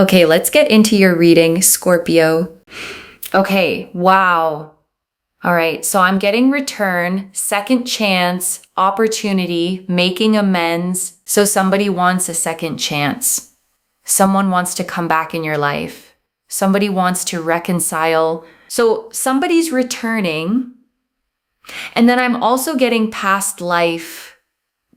Okay, let's get into your reading, Scorpio. Okay, wow. All right, so I'm getting return, second chance, opportunity, making amends. So somebody wants a second chance. Someone wants to come back in your life. Somebody wants to reconcile. So somebody's returning. And then I'm also getting past life,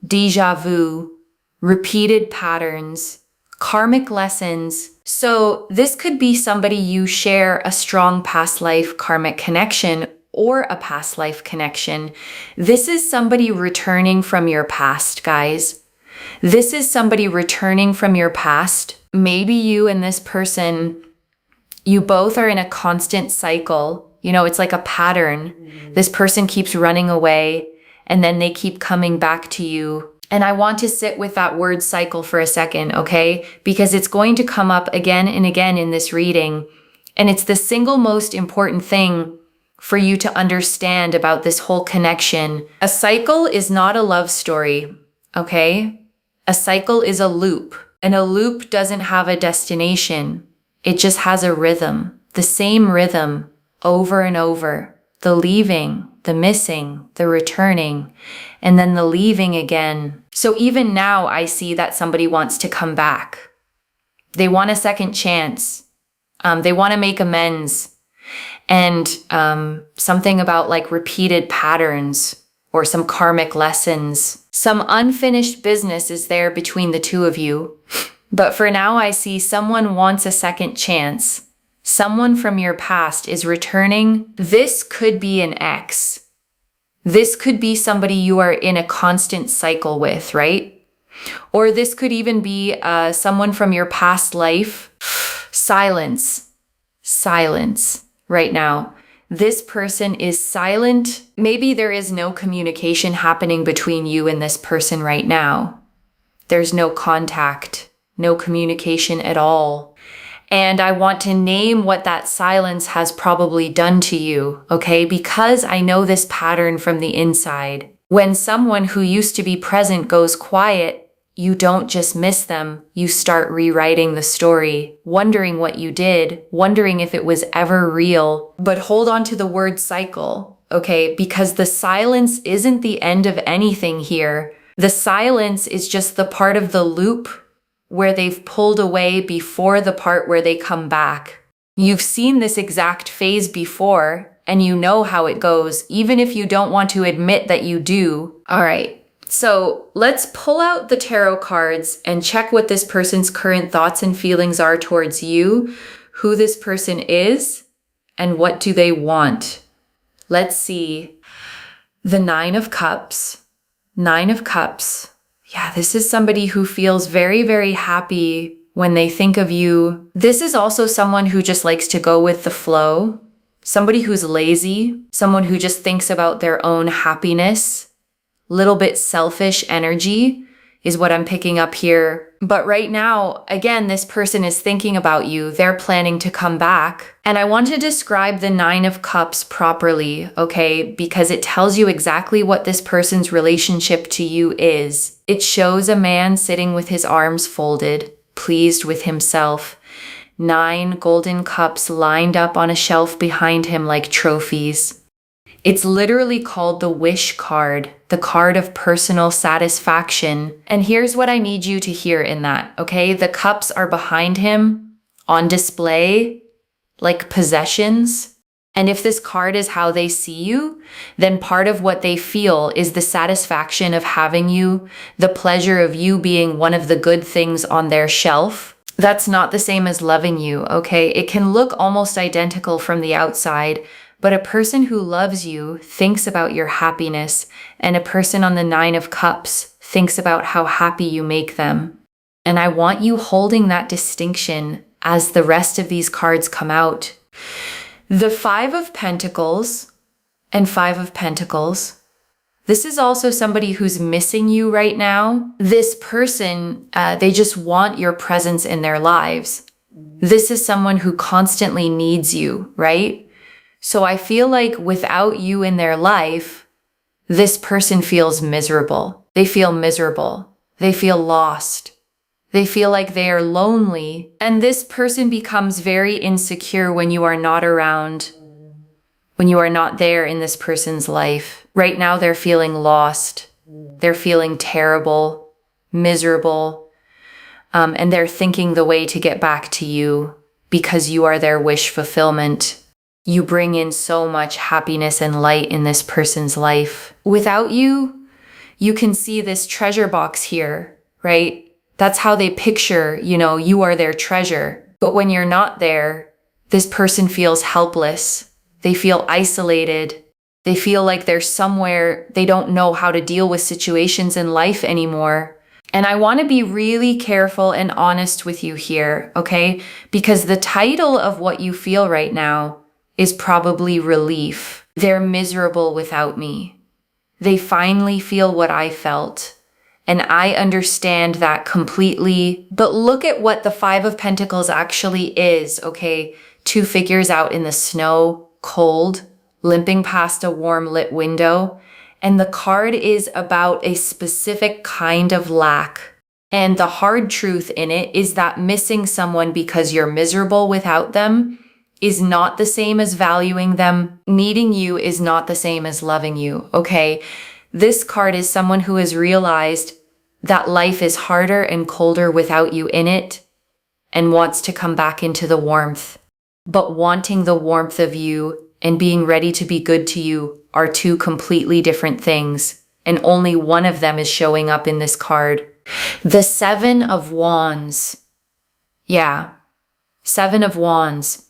déjà vu, repeated patterns, karmic lessons. So this could be somebody you share a strong past life karmic connection or a past life connection. This is somebody returning from your past, guys. This is somebody returning from your past. Maybe you and this person, you both are in a constant cycle. You know, it's like a pattern. This person keeps running away and then they keep coming back to you. And I want to sit with that word cycle for a second, okay? Because it's going to come up again and again in this reading. And it's the single most important thing for you to understand about this whole connection. A cycle is not a love story, okay? A cycle is a loop, and a loop doesn't have a destination. It just has a rhythm, the same rhythm over and over. The leaving, the missing, the returning, and then the leaving again. So even now I see that somebody wants to come back. They want a second chance. They want to make amends. And something about like repeated patterns or some karmic lessons. Some unfinished business is there between the two of you. But for now, I see someone wants a second chance. Someone from your past is returning. This could be an ex. This could be somebody you are in a constant cycle with, right? Or this could even be someone from your past life. Silence. Silence right now. This person is silent. Maybe there is no communication happening between you and this person right now. There's no contact, no communication at all. And I want to name what that silence has probably done to you, okay? Because I know this pattern from the inside. When someone who used to be present goes quiet, you don't just miss them. You start rewriting the story, wondering what you did, wondering if it was ever real. But hold on to the word cycle, okay? Because the silence isn't the end of anything here. The silence is just the part of the loop where they've pulled away before the part where they come back. You've seen this exact phase before, and you know how it goes, even if you don't want to admit that you do. All right. So let's pull out the tarot cards and check what this person's current thoughts and feelings are towards you, who this person is, and what do they want. Let's see. The Nine of Cups. Nine of Cups. Yeah, this is somebody who feels very, very happy when they think of you. This is also someone who just likes to go with the flow. Somebody who's lazy. Someone who just thinks about their own happiness. Little bit selfish energy is what I'm picking up here. But right now, again, this person is thinking about you. They're planning to come back. And I want to describe the Nine of Cups properly, okay? Because it tells you exactly what this person's relationship to you is. It shows a man sitting with his arms folded, pleased with himself. 9 golden cups lined up on a shelf behind him like trophies. It's literally called the wish card, the card of personal satisfaction. And here's what I need you to hear in that, okay? The cups are behind him on display like possessions. And if this card is how they see you, then part of what they feel is the satisfaction of having you, the pleasure of you being one of the good things on their shelf. That's not the same as loving you, okay? It can look almost identical from the outside, but a person who loves you thinks about your happiness, and a person on the Nine of Cups thinks about how happy you make them. And I want you holding that distinction as the rest of these cards come out. The 5 of Pentacles and 5 of Pentacles. This is also somebody who's missing you right now. This person, they just want your presence in their lives. This is someone who constantly needs you, right? So I feel like without you in their life, this person feels miserable. They feel miserable. They feel lost. They feel like they are lonely. And this person becomes very insecure when you are not around, when you are not there in this person's life. Right now, they're feeling lost. They're feeling terrible, miserable, and they're thinking the way to get back to you because you are their wish fulfillment. You bring in so much happiness and light in this person's life. Without you, you can see this treasure box here, right? That's how they picture, you are their treasure. But when you're not there, this person feels helpless. They feel isolated. They feel like they're somewhere they don't know how to deal with situations in life anymore. And I want to be really careful and honest with you here, okay? Because the title of what you feel right now is probably relief. They're miserable without me. They finally feel what I felt. And I understand that completely. But look at what the Five of Pentacles actually is, okay? 2 figures out in the snow, cold, limping past a warm lit window. And the card is about a specific kind of lack. And the hard truth in it is that missing someone because you're miserable without them is not the same as valuing them. Needing you is not the same as loving you, okay? This card is someone who has realized that life is harder and colder without you in it and wants to come back into the warmth. But wanting the warmth of you and being ready to be good to you are 2 completely different things, and only one of them is showing up in this card. The 7 of Wands. Yeah, 7 of Wands.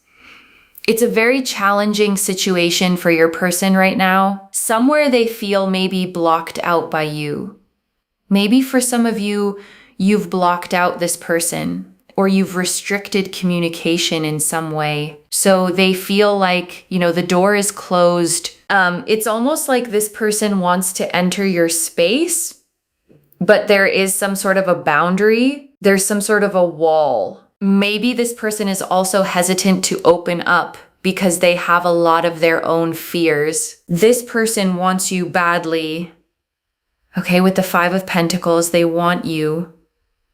It's a very challenging situation for your person right now. Somewhere they feel maybe blocked out by you. Maybe for some of you, you've blocked out this person, or you've restricted communication in some way. So they feel like, the door is closed. It's almost like this person wants to enter your space, but there is some sort of a boundary. There's some sort of a wall. Maybe this person is also hesitant to open up because they have a lot of their own fears. This person wants you badly. Okay, with the 5 of Pentacles, they want you.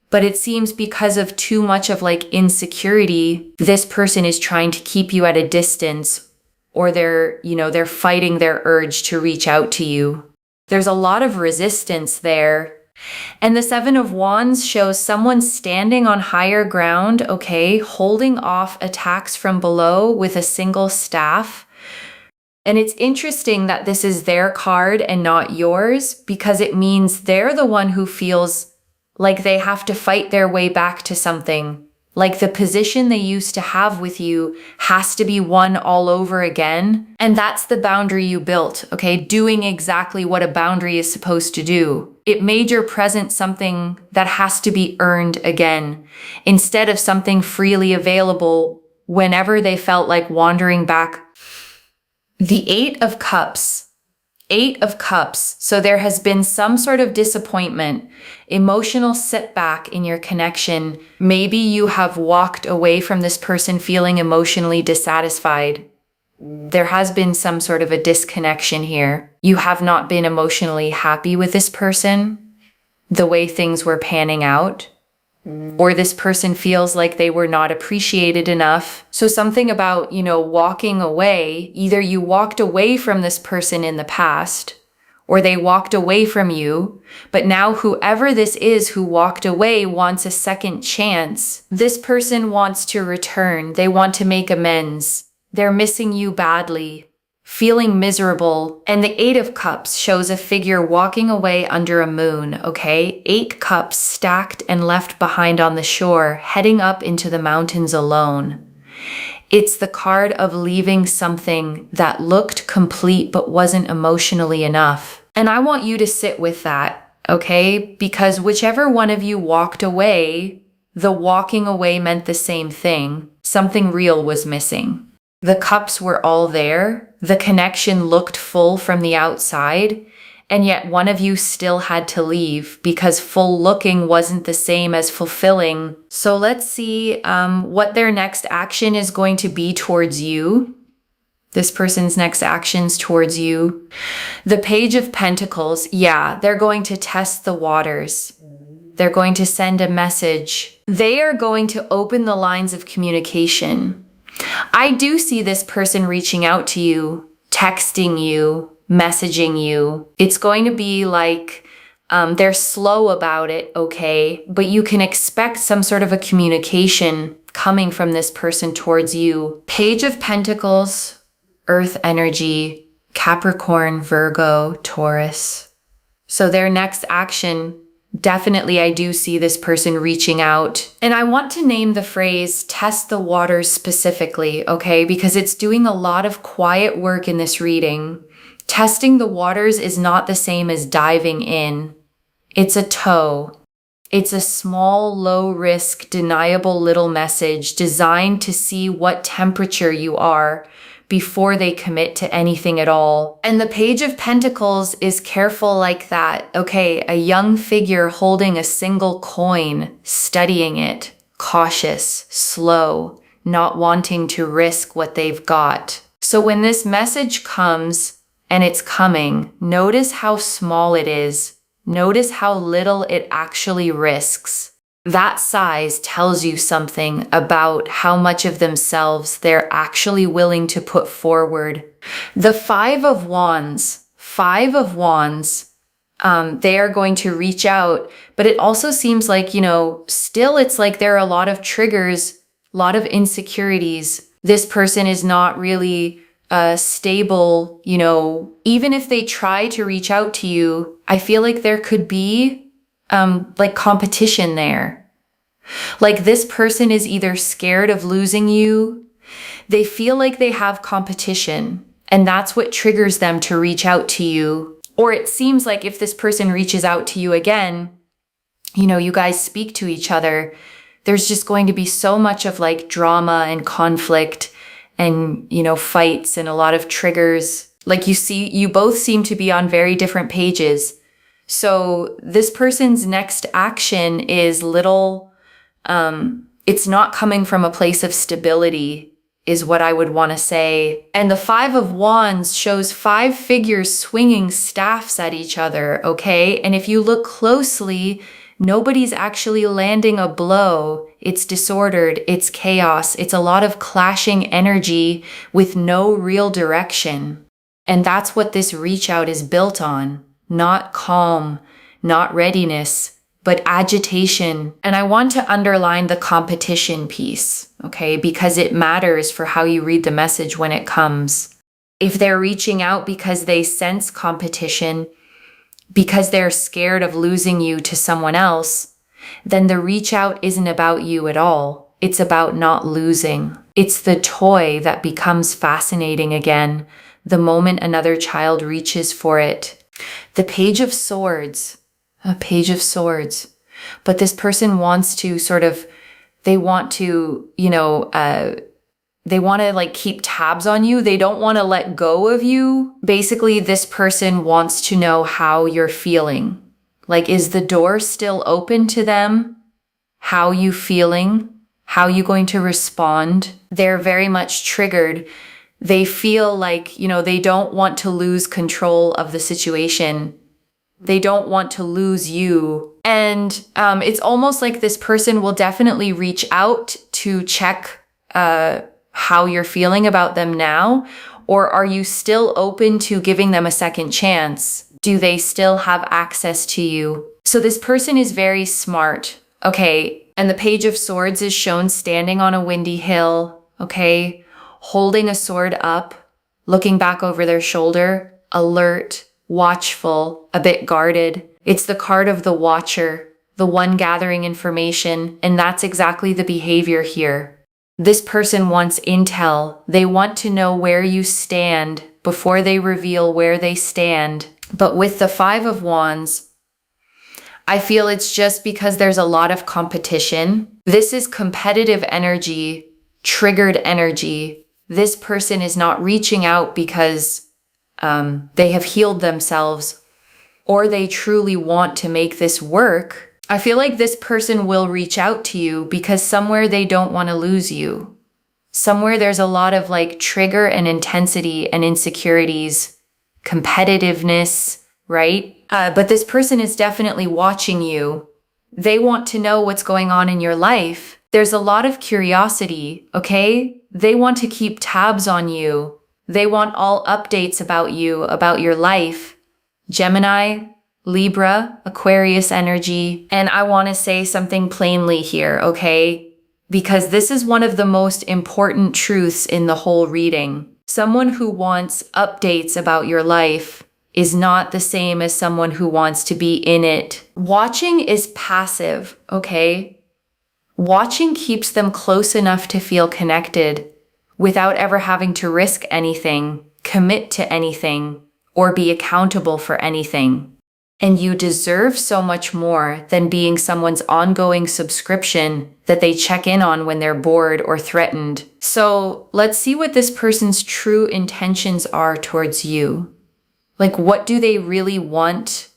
But it seems because of too much of insecurity, this person is trying to keep you at a distance, or they're fighting their urge to reach out to you. There's a lot of resistance there. And the 7 of Wands shows someone standing on higher ground, okay, holding off attacks from below with a single staff. And it's interesting that this is their card and not yours, because it means they're the one who feels like they have to fight their way back to something. Like the position they used to have with you has to be won all over again. And that's the boundary you built, okay? Doing exactly what a boundary is supposed to do. It made your present something that has to be earned again, instead of something freely available whenever they felt like wandering back. The 8 of Cups. 8 of Cups. So there has been some sort of disappointment, emotional setback in your connection. Maybe you have walked away from this person feeling emotionally dissatisfied. There has been some sort of a disconnection here. You have not been emotionally happy with this person, the way things were panning out. Or this person feels like they were not appreciated enough. So something about, walking away, either you walked away from this person in the past, or they walked away from you, but now whoever this is who walked away wants a second chance. This person wants to return. They want to make amends. They're missing you badly, feeling miserable. And the 8 of Cups shows a figure walking away under a moon, okay? 8 cups stacked and left behind on the shore, heading up into the mountains alone. It's the card of leaving something that looked complete but wasn't emotionally enough. And I want you to sit with that, okay? Because whichever one of you walked away, the walking away meant the same thing. Something real was missing. The cups were all there. The connection looked full from the outside, and yet one of you still had to leave because full looking wasn't the same as fulfilling. So let's see what their next action is going to be towards you. This person's next actions towards you. The Page of Pentacles, yeah, they're going to test the waters. They're going to send a message. They are going to open the lines of communication. I do see this person reaching out to you, texting you, messaging you. It's going to be like they're slow about it, okay? But you can expect some sort of a communication coming from this person towards you. Page of Pentacles, Earth energy, Capricorn, Virgo, Taurus. So their next action, definitely I do see this person reaching out. And I want to name the phrase test the waters specifically, okay? Because it's doing a lot of quiet work in this reading. Testing the waters is not the same as diving in. It's a toe. It's a small, low-risk, deniable little message designed to see what temperature you are before they commit to anything at all. And the Page of Pentacles is careful like that. Okay, a young figure holding a single coin, studying it, cautious, slow, not wanting to risk what they've got. So when this message comes, and it's coming, notice how small it is. Notice how little it actually risks. That size tells you something about how much of themselves they're actually willing to put forward. The Five of Wands, they are going to reach out, but it also seems like, still it's like there are a lot of triggers, a lot of insecurities. This person is not really stable, even if they try to reach out to you, I feel like there could be like competition there. Like this person is either scared of losing you, they feel like they have competition, and that's what triggers them to reach out to you. Or it seems like if this person reaches out to you again, you guys speak to each other, there's just going to be so much of like drama and conflict and, fights and a lot of triggers. Like you both seem to be on very different pages. So this person's next action is it's not coming from a place of stability, is what I would want to say. And the Five of Wands shows 5 figures swinging staffs at each other, okay? And if you look closely, nobody's actually landing a blow. It's disordered, it's chaos, it's a lot of clashing energy with no real direction. And that's what this reach out is built on. Not calm, not readiness, but agitation. And I want to underline the competition piece, okay? Because it matters for how you read the message when it comes. If they're reaching out because they sense competition, because they're scared of losing you to someone else, then the reach out isn't about you at all. It's about not losing. It's the toy that becomes fascinating again the moment another child reaches for it. The Page of Swords, a Page of Swords. But this person wants to they want to like keep tabs on you. They don't want to let go of you. Basically, this person wants to know how you're feeling. Like, is the door still open to them? How you feeling? How you going to respond? They're very much triggered. They feel like, they don't want to lose control of the situation. They don't want to lose you. And it's almost like this person will definitely reach out to check how you're feeling about them now. Or are you still open to giving them a second chance? Do they still have access to you? So this person is very smart. Okay. And the Page of Swords is shown standing on a windy hill. Okay. Holding a sword up, looking back over their shoulder, alert, watchful, a bit guarded. It's the card of the watcher, the one gathering information, and that's exactly the behavior here. This person wants intel. They want to know where you stand before they reveal where they stand. But with the Five of Wands, I feel it's just because there's a lot of competition. This is competitive energy, triggered energy. This person is not reaching out because they have healed themselves or they truly want to make this work. I feel like this person will reach out to you because somewhere they don't want to lose you. Somewhere there's a lot of like trigger and intensity and insecurities, competitiveness, right? But this person is definitely watching you. They want to know what's going on in your life. There's a lot of curiosity, okay? They want to keep tabs on you. They want all updates about you, about your life. Gemini, Libra, Aquarius energy. And I want to say something plainly here, okay? Because this is one of the most important truths in the whole reading. Someone who wants updates about your life is not the same as someone who wants to be in it. Watching is passive, okay? Watching keeps them close enough to feel connected without ever having to risk anything, commit to anything, or be accountable for anything. And you deserve so much more than being someone's ongoing subscription that they check in on when they're bored or threatened. So let's see what this person's true intentions are towards you. Like, what do they really want?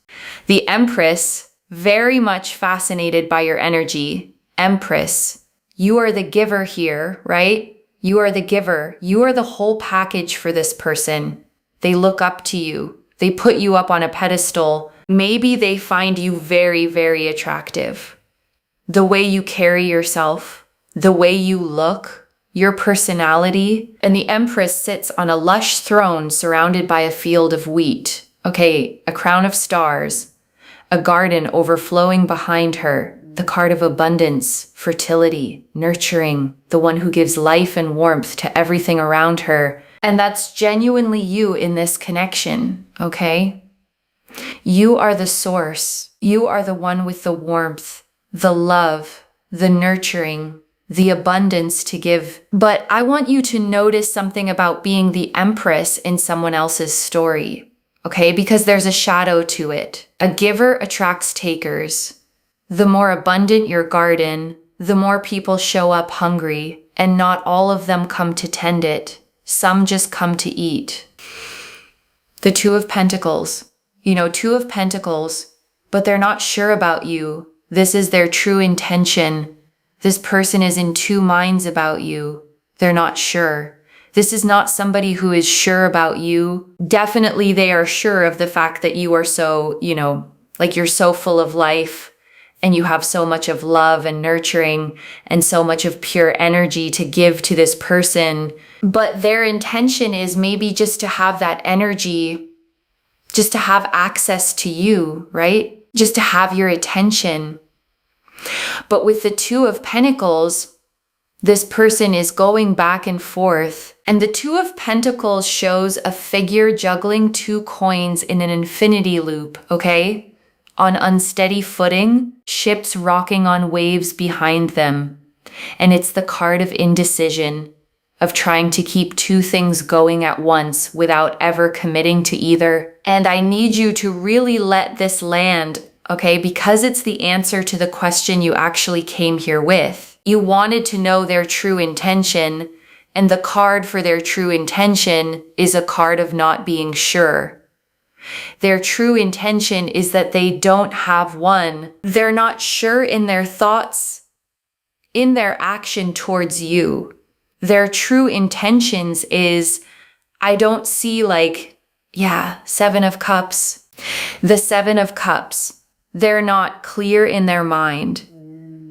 The Empress, very much fascinated by your energy. Empress, you are the giver here, right? You are the giver. You are the whole package for this person. They look up to you. They put you up on a pedestal. Maybe they find you very, very attractive. The way you carry yourself, the way you look, your personality. And the Empress sits on a lush throne surrounded by a field of wheat. Okay, a crown of stars, a garden overflowing behind her, the card of abundance, fertility, nurturing, the one who gives life and warmth to everything around her. And that's genuinely you in this connection, okay? You are the source. You are the one with the warmth, the love, the nurturing, the abundance to give. But I want you to notice something about being the Empress in someone else's story, okay? Because there's a shadow to it. A giver attracts takers. The more abundant your garden, the more people show up hungry, and not all of them come to tend it. Some just come to eat. The Two of Pentacles. Two of Pentacles, but they're not sure about you. This is their true intention. This person is in two minds about you. They're not sure. This is not somebody who is sure about you. Definitely they are sure of the fact that you are so, like you're so full of life and you have so much of love and nurturing and so much of pure energy to give to this person. But their intention is maybe just to have that energy, just to have access to you, right? Just to have your attention. But with the Two of Pentacles, this person is going back and forth. And the Two of Pentacles shows a figure juggling two coins in an infinity loop, okay? On unsteady footing, ships rocking on waves behind them. And it's the card of indecision, of trying to keep two things going at once without ever committing to either. And I need you to really let this land, okay? Because it's the answer to the question you actually came here with. You wanted to know their true intention, and the card for their true intention is a card of not being sure. Their true intention is that they don't have one. They're not sure in their thoughts, in their action towards you. Their true intentions is, I don't see Seven of Cups. The Seven of Cups. They're not clear in their mind.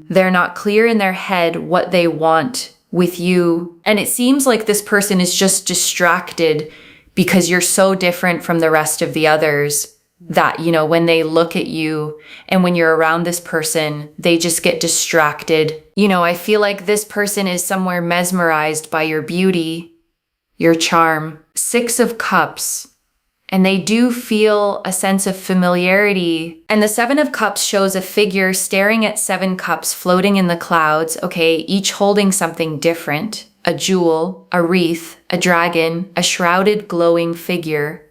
They're not clear in their head what they want with you. And it seems like this person is just distracted because you're so different from the rest of the others that, when they look at you and when you're around this person, they just get distracted. I feel like this person is somewhere mesmerized by your beauty, your charm. Six of Cups. And they do feel a sense of familiarity. And the Seven of Cups shows a figure staring at seven cups floating in the clouds, okay, each holding something different. A jewel, a wreath, a dragon, a shrouded glowing figure.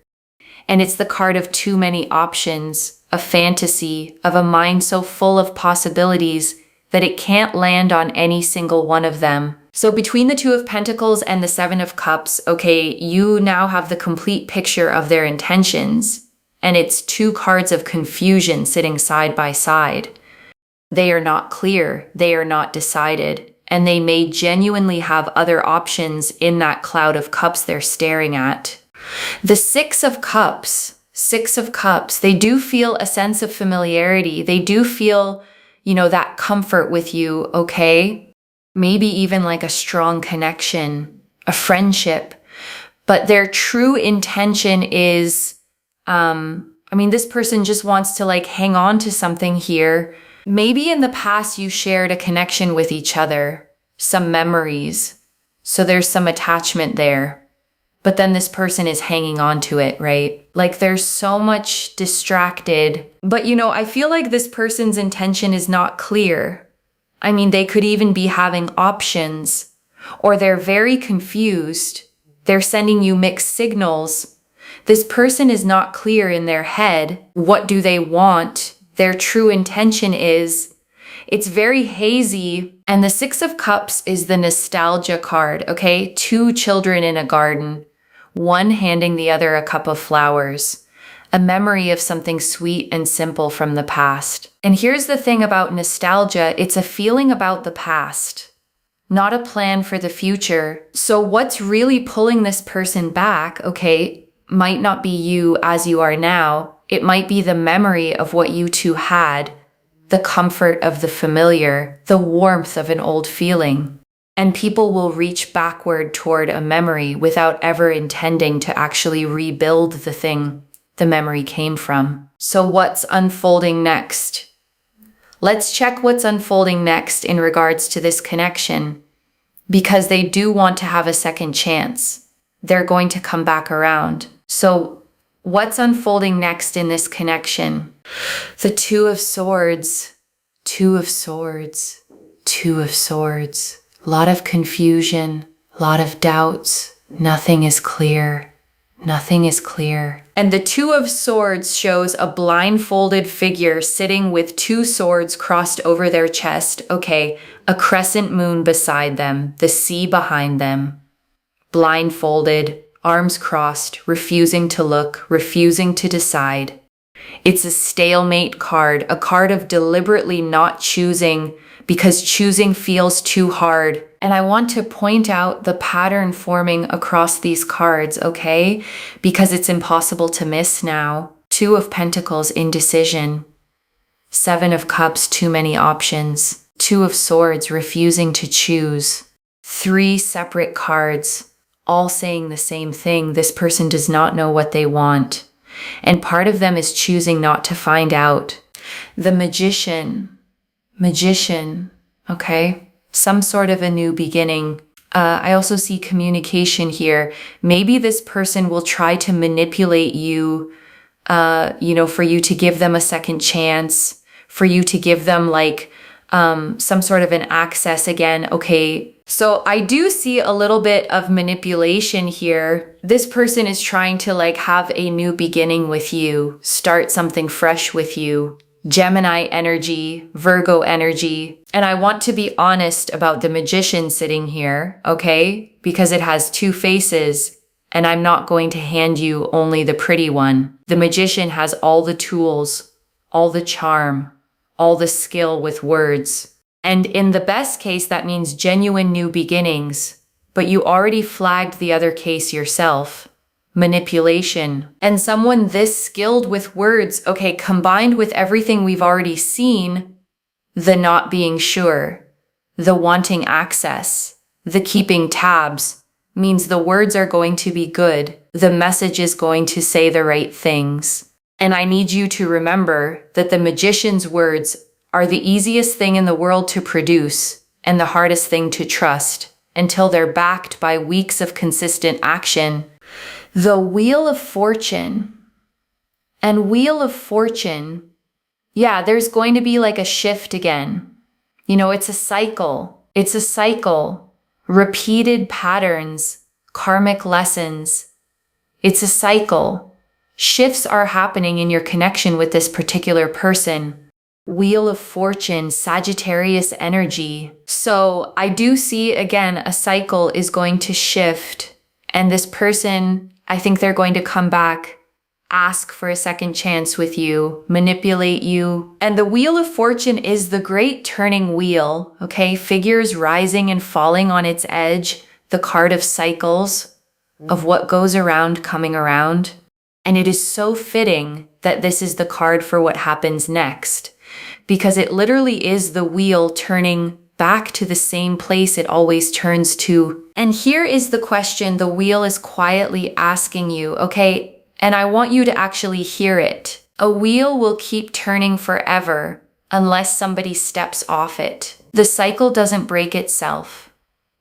And it's the card of too many options, a fantasy, of a mind so full of possibilities that it can't land on any single one of them. So between the Two of Pentacles and the Seven of Cups, okay, you now have the complete picture of their intentions. And it's two cards of confusion sitting side by side. They are not clear. They are not decided. And they may genuinely have other options in that cloud of cups they're staring at. The Six of Cups, they do feel a sense of familiarity. They do feel, that comfort with you, okay? Maybe even like a strong connection, a friendship. But their true intention is, this person just wants to like hang on to something here. Maybe in the past you shared a connection with each other, some memories. So there's some attachment there. But then this person is hanging on to it, right? Like there's so much distracted. But I feel like this person's intention is not clear. They could even be having options, or they're very confused. They're sending you mixed signals. This person is not clear in their head. What do they want? Their true intention is. It's very hazy. And the Six of Cups is the nostalgia card, okay? 2 children in a garden, one handing the other a cup of flowers, a memory of something sweet and simple from the past. And here's the thing about nostalgia, it's a feeling about the past, not a plan for the future. So what's really pulling this person back, okay, might not be you as you are now. It might be the memory of what you two had, the comfort of the familiar, the warmth of an old feeling. And people will reach backward toward a memory without ever intending to actually rebuild the thing the memory came from. So what's unfolding next? Let's check what's unfolding next in regards to this connection, because they do want to have a second chance. They're going to come back around. So what's unfolding next in this connection? The Two of Swords, Two of Swords, Two of Swords. A lot of confusion, a lot of doubts. Nothing is clear. Nothing is clear. And the Two of Swords shows a blindfolded figure sitting with 2 swords crossed over their chest. Okay, a crescent moon beside them, the sea behind them. Blindfolded, arms crossed, refusing to look, refusing to decide. It's a stalemate card, a card of deliberately not choosing because choosing feels too hard. And I want to point out the pattern forming across these cards, okay? Because it's impossible to miss now. 2 of Pentacles, indecision. 7 of Cups, too many options. 2 of Swords, refusing to choose. 3 separate cards, all saying the same thing. This person does not know what they want. And part of them is choosing not to find out. The Magician, okay? Some sort of a new beginning. I also see communication here. Maybe this person will try to manipulate you, for you to give them a second chance, for you to give them like some sort of an access again. Okay, so I do see a little bit of manipulation here. This person is trying to like have a new beginning with you, start something fresh with you. Gemini energy, Virgo energy. And I want to be honest about the Magician sitting here, okay? Because it has 2 faces, and I'm not going to hand you only the pretty one. The Magician has all the tools, all the charm, all the skill with words. And in the best case, that means genuine new beginnings. But you already flagged the other case yourself. Manipulation. And someone this skilled with words, okay, combined with everything we've already seen, the not being sure, the wanting access, the keeping tabs, means the words are going to be good. The message is going to say the right things. And I need you to remember that the Magician's words are the easiest thing in the world to produce and the hardest thing to trust until they're backed by weeks of consistent action. The Wheel of Fortune. And Wheel of Fortune, yeah, there's going to be like a shift again. It's a cycle. It's a cycle. Repeated patterns, karmic lessons. It's a cycle. Shifts are happening in your connection with this particular person. Wheel of Fortune, Sagittarius energy. So I do see, again, a cycle is going to shift. And this person, I think they're going to come back, ask for a second chance with you, manipulate you. And the Wheel of Fortune is the great turning wheel, okay? Figures rising and falling on its edge, the card of cycles, of what goes around coming around. And it is so fitting that this is the card for what happens next. because it literally is the wheel turning back to the same place it always turns to. And here is the question the wheel is quietly asking you, okay? And I want you to actually hear it. A wheel will keep turning forever unless somebody steps off it. The cycle doesn't break itself.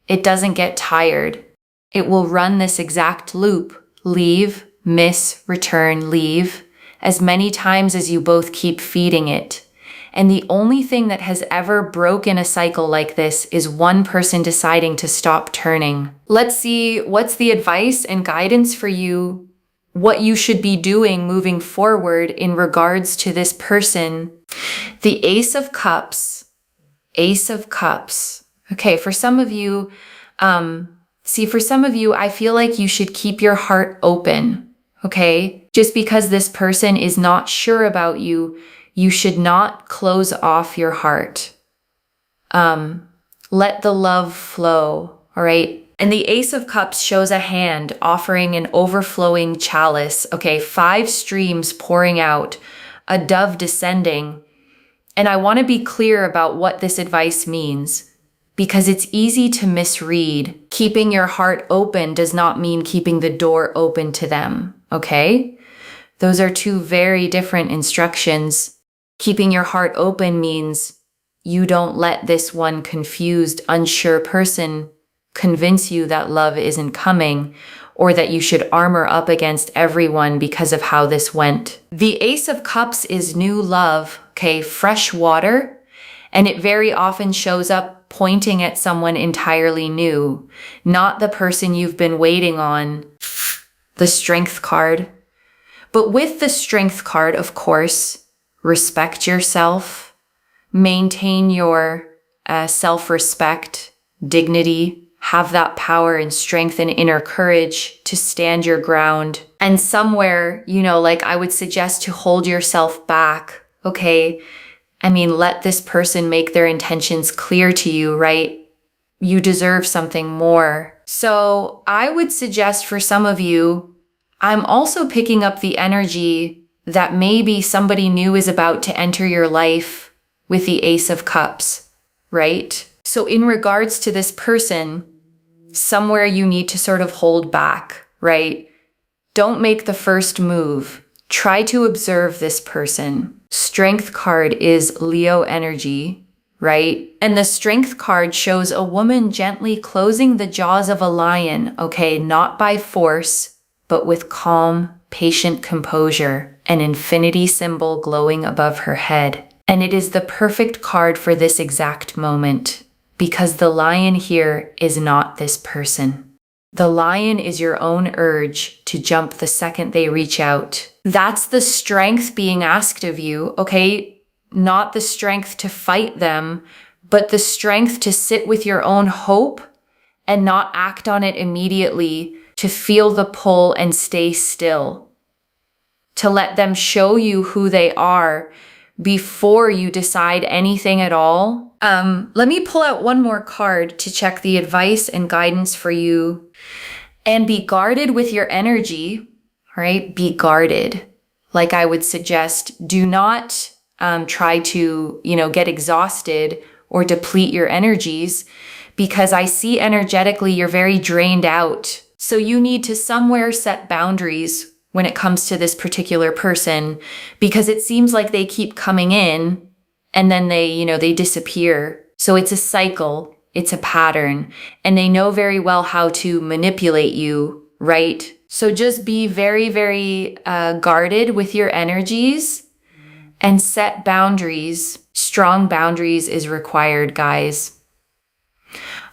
It doesn't get tired. It will run this exact loop. Leave, miss, return, leave, as many times as you both keep feeding it. And the only thing that has ever broken a cycle like this is one person deciding to stop turning. Let's see what's the advice and guidance for you, what you should be doing moving forward in regards to this person. The Ace of Cups. Ace of Cups. Okay, for some of you, I feel like you should keep your heart open, okay? Just because this person is not sure about you, you should not close off your heart. Let the love flow, all right? And the Ace of Cups shows a hand offering an overflowing chalice, okay? 5 streams pouring out, a dove descending. And I want to be clear about what this advice means, because it's easy to misread. Keeping your heart open does not mean keeping the door open to them, okay? Those are 2 very different instructions. Keeping your heart open means you don't let this one confused, unsure person convince you that love isn't coming or that you should armor up against everyone because of how this went. The Ace of Cups is new love, okay, fresh water, and it very often shows up pointing at someone entirely new, not the person you've been waiting on. The Strength card. But with the Strength card, of course, respect yourself, maintain your self-respect, dignity, have that power and strength and inner courage to stand your ground. And somewhere, like I would suggest to hold yourself back, okay? I mean, let this person make their intentions clear to you, right? You deserve something more. So I would suggest for some of you, I'm also picking up the energy that maybe somebody new is about to enter your life with the Ace of Cups, right? So in regards to this person, somewhere you need to sort of hold back, right? Don't make the first move. Try to observe this person. Strength card is Leo energy, right? And the Strength card shows a woman gently closing the jaws of a lion, okay? Not by force, but with calm, patient composure, an infinity symbol glowing above her head. And it is the perfect card for this exact moment, because the lion here is not this person. The lion is your own urge to jump the second they reach out. That's the strength being asked of you, okay? Not the strength to fight them, but the strength to sit with your own hope and not act on it immediately, to feel the pull and stay still, to let them show you who they are before you decide anything at all. Let me pull out one more card to check the advice and guidance for you. And be guarded with your energy, all right? Be guarded. Like I would suggest, do not try to, get exhausted or deplete your energies, because I see energetically you're very drained out. So you need to somewhere set boundaries when it comes to this particular person, because it seems like they keep coming in and then they disappear. So it's a cycle, it's a pattern, and they know very well how to manipulate you, right? So just be very, very guarded with your energies and set boundaries. Strong boundaries is required, guys.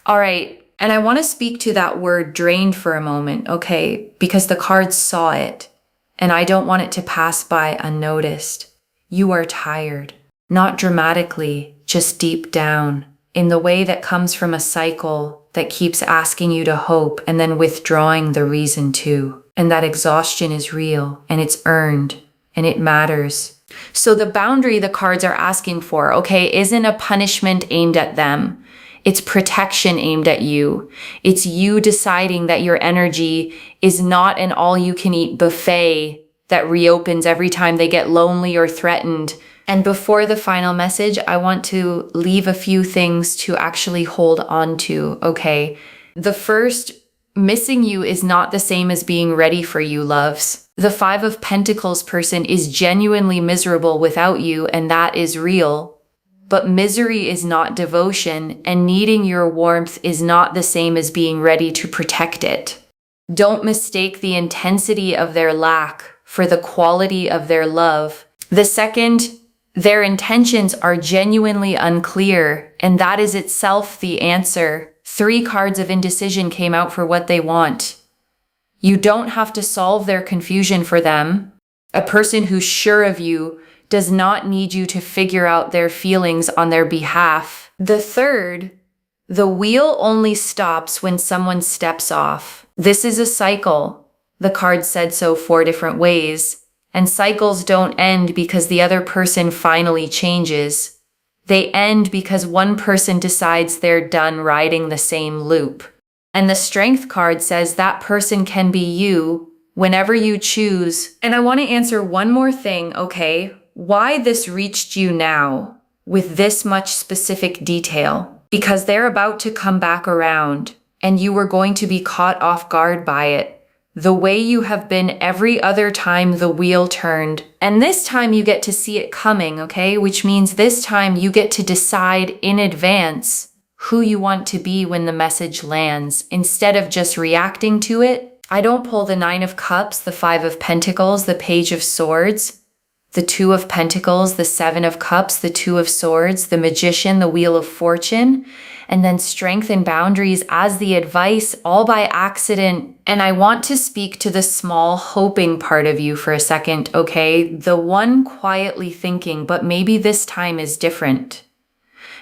All right. And I want to speak to that word drained for a moment, okay? Because the cards saw it, and I don't want it to pass by unnoticed. You are tired, not dramatically, just deep down, in the way that comes from a cycle that keeps asking you to hope and then withdrawing the reason to. And that exhaustion is real, and it's earned, and it matters. So the boundary the cards are asking for, okay, isn't a punishment aimed at them. It's protection aimed at you. It's you deciding that your energy is not an all-you-can-eat buffet that reopens every time they get lonely or threatened, And before the final message, I want to leave a few things to actually hold on to, okay? The first, missing you is not the same as being ready for you, loves. The Five of Pentacles person is genuinely miserable without you, and that is real. But misery is not devotion, and needing your warmth is not the same as being ready to protect it. Don't mistake the intensity of their lack for the quality of their love. The second, their intentions are genuinely unclear, and that is itself the answer. 3 cards of indecision came out for what they want. You don't have to solve their confusion for them. A person who's sure of you does not need you to figure out their feelings on their behalf. The third, the wheel only stops when someone steps off. This is a cycle. The card said so 4 different ways. And cycles don't end because the other person finally changes. They end because one person decides they're done riding the same loop. And the Strength card says that person can be you whenever you choose. And I want to answer one more thing, okay? Why this reached you now with this much specific detail? Because they're about to come back around and you were going to be caught off guard by it. The way you have been every other time the wheel turned. And this time you get to see it coming, okay? Which means this time you get to decide in advance who you want to be when the message lands, instead of just reacting to it. I don't pull the 9 of Cups, the 5 of Pentacles, the Page of Swords, the 2 of Pentacles, the 7 of Cups, the 2 of Swords, the Magician, the Wheel of Fortune, and then Strength and Boundaries as the advice, all by accident. And I want to speak to the small hoping part of you for a second, okay? The one quietly thinking, but maybe this time is different.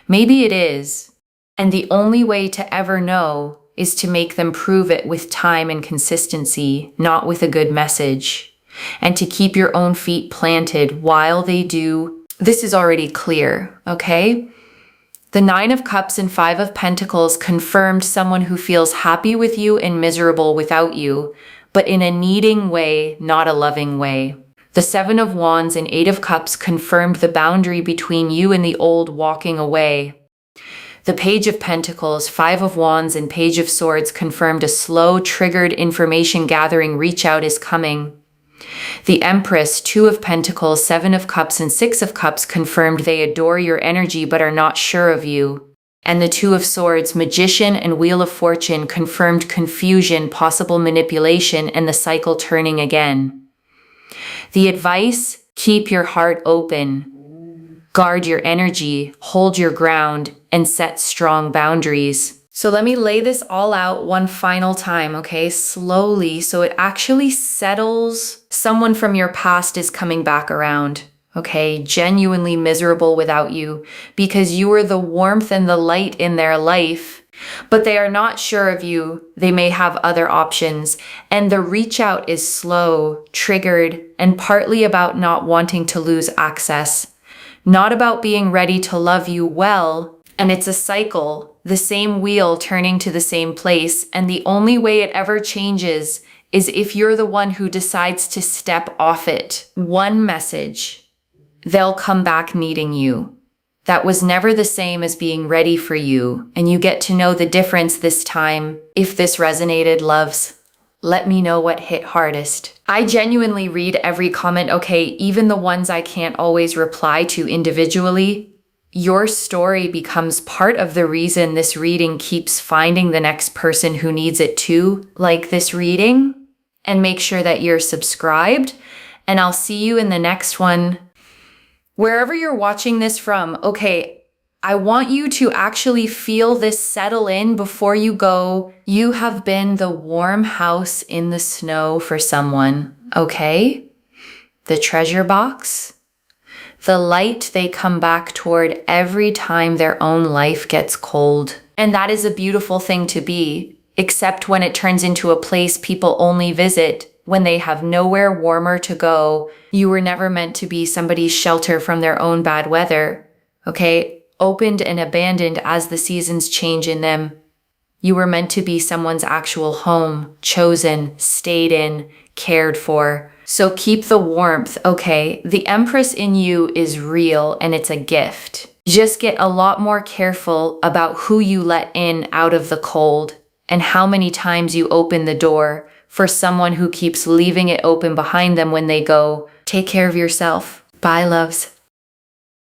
Maybe it is. And the only way to ever know is to make them prove it with time and consistency, not with a good message. And to keep your own feet planted while they do. This is already clear, okay? The 9 of Cups and 5 of Pentacles confirmed someone who feels happy with you and miserable without you, but in a needing way, not a loving way. The 7 of Wands and 8 of Cups confirmed the boundary between you and the old walking away. The Page of Pentacles, 5 of Wands, and Page of Swords confirmed a slow, triggered information gathering reach out is coming. The Empress, 2 of Pentacles, 7 of Cups, and 6 of Cups confirmed they adore your energy but are not sure of you. And the 2 of Swords, Magician, and Wheel of Fortune confirmed confusion, possible manipulation, and the cycle turning again. The advice, keep your heart open. Guard your energy, hold your ground, and set strong boundaries. So let me lay this all out one final time, okay? Slowly, so it actually settles. Someone from your past is coming back around, okay? Genuinely miserable without you because you were the warmth and the light in their life, but they are not sure of you. They may have other options. And the reach out is slow, triggered, and partly about not wanting to lose access, not about being ready to love you well. And it's a cycle, the same wheel turning to the same place. And the only way it ever changes is if you're the one who decides to step off it. One message, they'll come back needing you. That was never the same as being ready for you. And you get to know the difference this time. If this resonated, loves, let me know what hit hardest. I genuinely read every comment, okay, even the ones I can't always reply to individually. Your story becomes part of the reason this reading keeps finding the next person who needs it too, like this reading. And make sure that you're subscribed. And I'll see you in the next one. Wherever you're watching this from, okay, I want you to actually feel this settle in before you go. You have been the warm house in the snow for someone, okay? The treasure box. The light they come back toward every time their own life gets cold. And that is a beautiful thing to be, except when it turns into a place people only visit when they have nowhere warmer to go. You were never meant to be somebody's shelter from their own bad weather, okay? Opened and abandoned as the seasons change in them. You were meant to be someone's actual home, chosen, stayed in, cared for. So keep the warmth, okay? The Empress in you is real and it's a gift. Just get a lot more careful about who you let in out of the cold and how many times you open the door for someone who keeps leaving it open behind them when they go. Take care of yourself. Bye, loves.